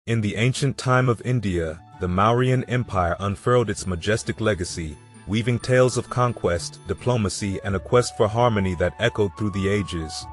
In the ancient time of India, the Mauryan Empire unfurled its majestic legacy, weaving tales of conquest, diplomacy, and a quest for harmony that echoed through the ages.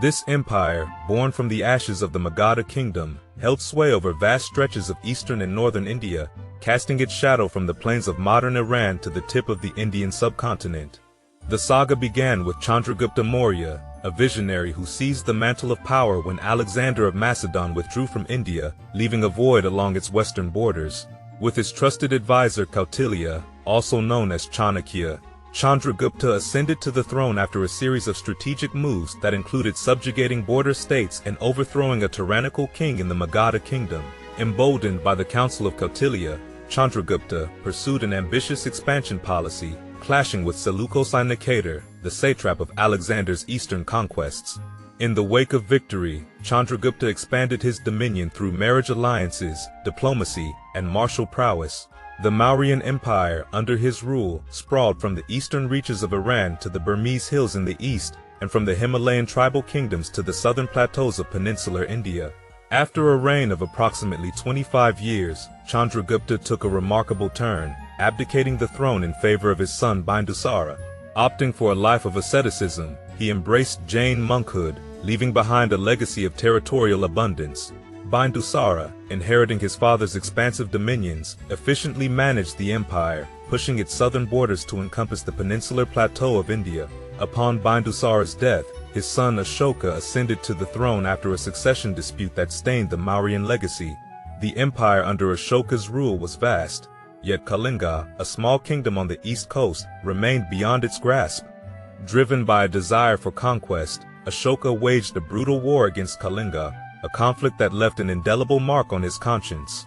This empire, born from the ashes of the Magadha kingdom, held sway over vast stretches of eastern and northern India, casting its shadow from the plains of modern Iran to the tip of the Indian subcontinent. The saga began with Chandragupta Maurya, a visionary who seized the mantle of power when Alexander of Macedon withdrew from India, leaving a void along its western borders. With his trusted advisor Kautilya, also known as Chanakya, Chandragupta ascended to the throne after a series of strategic moves that included subjugating border states and overthrowing a tyrannical king in the Magadha kingdom. Emboldened by the counsel of Kautilya, Chandragupta pursued an ambitious expansion policy, clashing with Seleucus Nicator, the satrap of Alexander's eastern conquests. In the wake of victory, Chandragupta expanded his dominion through marriage alliances, diplomacy, and martial prowess. The Mauryan Empire, under his rule, sprawled from the eastern reaches of Iran to the Burmese hills in the east, and from the Himalayan tribal kingdoms to the southern plateaus of peninsular India. After a reign of approximately 25 years, Chandragupta took a remarkable turn, abdicating the throne in favor of his son Bindusara. Opting for a life of asceticism, he embraced Jain monkhood, leaving behind a legacy of territorial abundance. Bindusara, inheriting his father's expansive dominions, efficiently managed the empire, pushing its southern borders to encompass the peninsular plateau of India. Upon Bindusara's death, his son Ashoka ascended to the throne after a succession dispute that stained the Mauryan legacy. The empire under Ashoka's rule was vast, yet Kalinga, a small kingdom on the east coast, remained beyond its grasp. Driven by a desire for conquest, Ashoka waged a brutal war against Kalinga, a conflict that left an indelible mark on his conscience.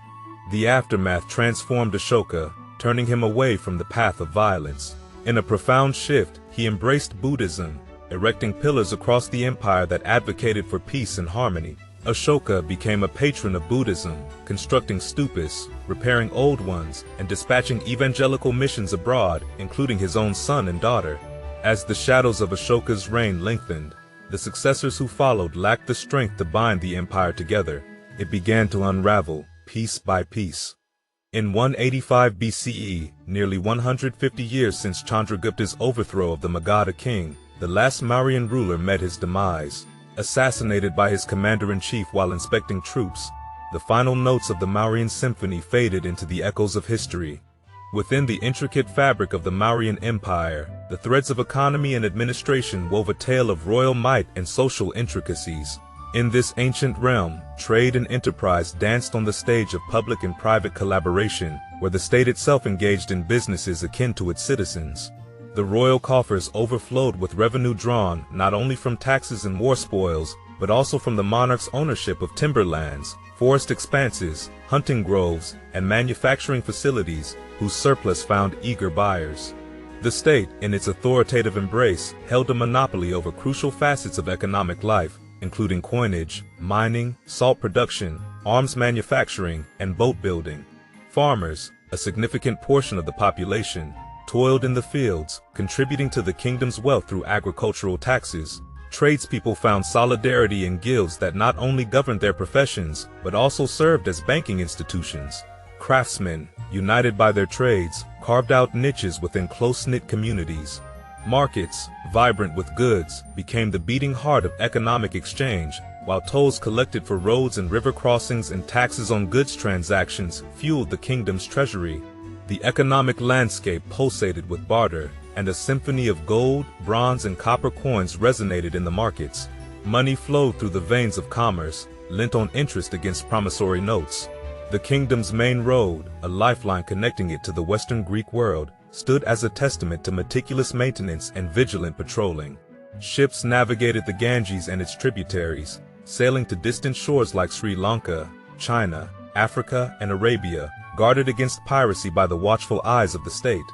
The aftermath transformed Ashoka, turning him away from the path of violence. In a profound shift, he embraced Buddhism, erecting pillars across the empire that advocated for peace and harmony. Ashoka became a patron of Buddhism, constructing stupas, repairing old ones, and dispatching evangelical missions abroad, including his own son and daughter. As the shadows of Ashoka's reign lengthened, the successors who followed lacked the strength to bind the empire together. It began to unravel, piece by piece. In 185 BCE, nearly 150 years since Chandragupta's overthrow of the Magadha king, the last Mauryan ruler met his demise. Assassinated by his commander-in-chief while inspecting troops, the final notes of the Mauryan symphony faded into the echoes of history. Within the intricate fabric of the Mauryan Empire, the threads of economy and administration wove a tale of royal might and social intricacies. In this ancient realm, trade and enterprise danced on the stage of public and private collaboration, where the state itself engaged in businesses akin to its citizens. The royal coffers overflowed with revenue drawn not only from taxes and war spoils, but also from the monarch's ownership of timberlands, forest expanses, hunting groves, and manufacturing facilities, whose surplus found eager buyers. The state, in its authoritative embrace, held a monopoly over crucial facets of economic life, including coinage, mining, salt production, arms manufacturing, and boat building. Farmers, a significant portion of the population, toiled in the fields, contributing to the kingdom's wealth through agricultural taxes. Tradespeople found solidarity in guilds that not only governed their professions, but also served as banking institutions. Craftsmen, united by their trades, carved out niches within close-knit communities. Markets, vibrant with goods, became the beating heart of economic exchange, while tolls collected for roads and river crossings and taxes on goods transactions fueled the kingdom's treasury. The economic landscape pulsated with barter, and a symphony of gold, bronze, and copper coins resonated in the markets. Money flowed through the veins of commerce, lent on interest against promissory notes. The kingdom's main road, a lifeline connecting it to the Western Greek world, stood as a testament to meticulous maintenance and vigilant patrolling. Ships navigated the Ganges and its tributaries, sailing to distant shores like Sri Lanka, China, Africa, and Arabia, guarded against piracy by the watchful eyes of the state.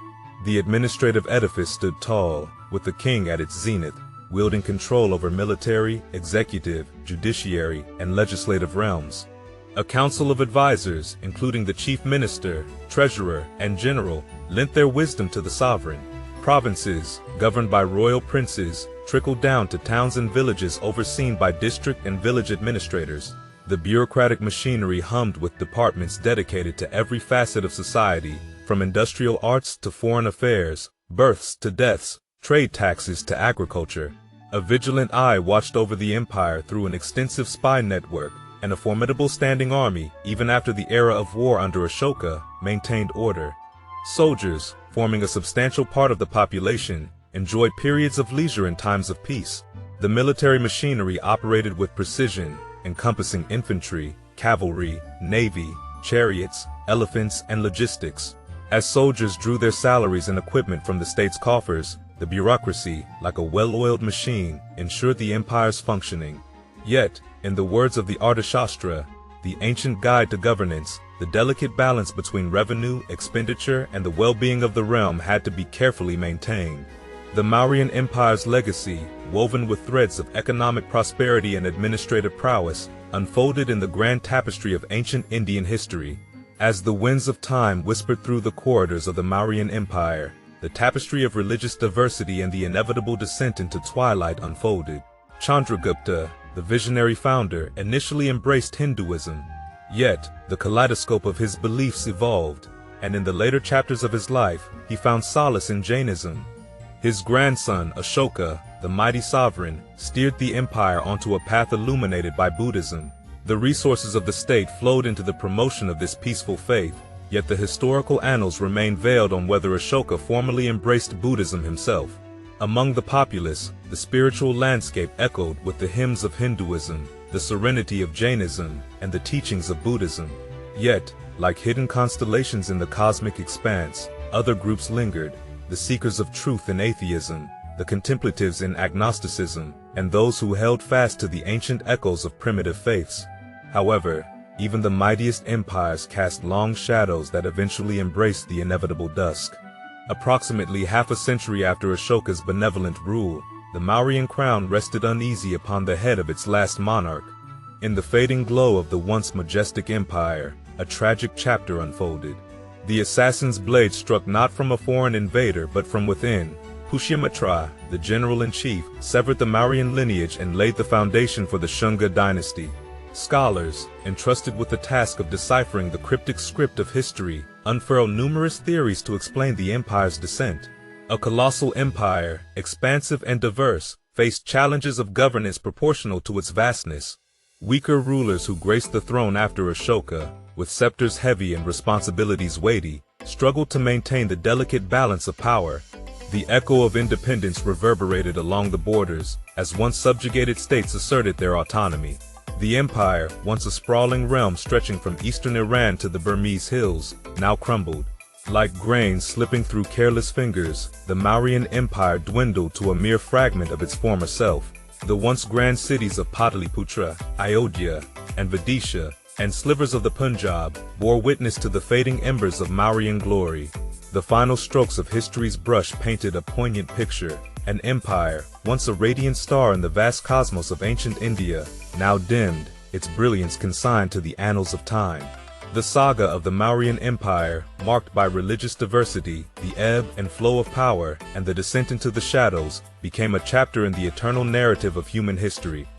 The administrative edifice stood tall, with the king at its zenith, wielding control over military, executive, judiciary, and legislative realms. A council of advisors, including the chief minister, treasurer, and general, lent their wisdom to the sovereign. Provinces, governed by royal princes, trickled down to towns and villages overseen by district and village administrators. The bureaucratic machinery hummed with departments dedicated to every facet of society, from industrial arts to foreign affairs, births to deaths, trade taxes to agriculture. A vigilant eye watched over the empire through an extensive spy network, and a formidable standing army, even after the era of war under Ashoka, maintained order. Soldiers, forming a substantial part of the population, enjoyed periods of leisure in times of peace. The military machinery operated with precision, encompassing infantry, cavalry, navy, chariots, elephants, and logistics. As soldiers drew their salaries and equipment from the state's coffers, the bureaucracy, like a well-oiled machine, ensured the empire's functioning. Yet, in the words of the Arthashastra, the ancient guide to governance, the delicate balance between revenue, expenditure, and the well-being of the realm had to be carefully maintained. The Mauryan Empire's legacy, woven with threads of economic prosperity and administrative prowess, unfolded in the grand tapestry of ancient Indian history. As the winds of time whispered through the corridors of the Mauryan Empire, the tapestry of religious diversity and the inevitable descent into twilight unfolded. Chandragupta, the visionary founder, initially embraced Hinduism. Yet, the kaleidoscope of his beliefs evolved, and in the later chapters of his life, he found solace in Jainism. His grandson, Ashoka, the mighty sovereign, steered the empire onto a path illuminated by Buddhism. The resources of the state flowed into the promotion of this peaceful faith, yet the historical annals remain veiled on whether Ashoka formally embraced Buddhism himself. Among the populace, the spiritual landscape echoed with the hymns of Hinduism, the serenity of Jainism, and the teachings of Buddhism. Yet, like hidden constellations in the cosmic expanse, other groups lingered, the seekers of truth in atheism, the contemplatives in agnosticism, and those who held fast to the ancient echoes of primitive faiths. However, even the mightiest empires cast long shadows that eventually embraced the inevitable dusk. Approximately half a century after Ashoka's benevolent rule, the Mauryan crown rested uneasy upon the head of its last monarch. In the fading glow of the once majestic empire, a tragic chapter unfolded. The assassin's blade struck not from a foreign invader but from within. Pushyamitra, the general-in-chief, severed the Mauryan lineage and laid the foundation for the Shunga dynasty. Scholars, entrusted with the task of deciphering the cryptic script of history, unfurled numerous theories to explain the empire's descent. A colossal empire, expansive and diverse, faced challenges of governance proportional to its vastness. Weaker rulers who graced the throne after Ashoka, with scepters heavy and responsibilities weighty, struggled to maintain the delicate balance of power. The echo of independence reverberated along the borders, as once subjugated states asserted their autonomy. The empire, once a sprawling realm stretching from eastern Iran to the Burmese hills, now crumbled. Like grains slipping through careless fingers, the Mauryan Empire dwindled to a mere fragment of its former self. The once grand cities of Pataliputra, Ayodhya, and Vidisha, and slivers of the Punjab, bore witness to the fading embers of Mauryan glory. The final strokes of history's brush painted a poignant picture. An empire, once a radiant star in the vast cosmos of ancient India, now dimmed, its brilliance consigned to the annals of time. The saga of the Mauryan Empire, marked by religious diversity, the ebb and flow of power, and the descent into the shadows, became a chapter in the eternal narrative of human history.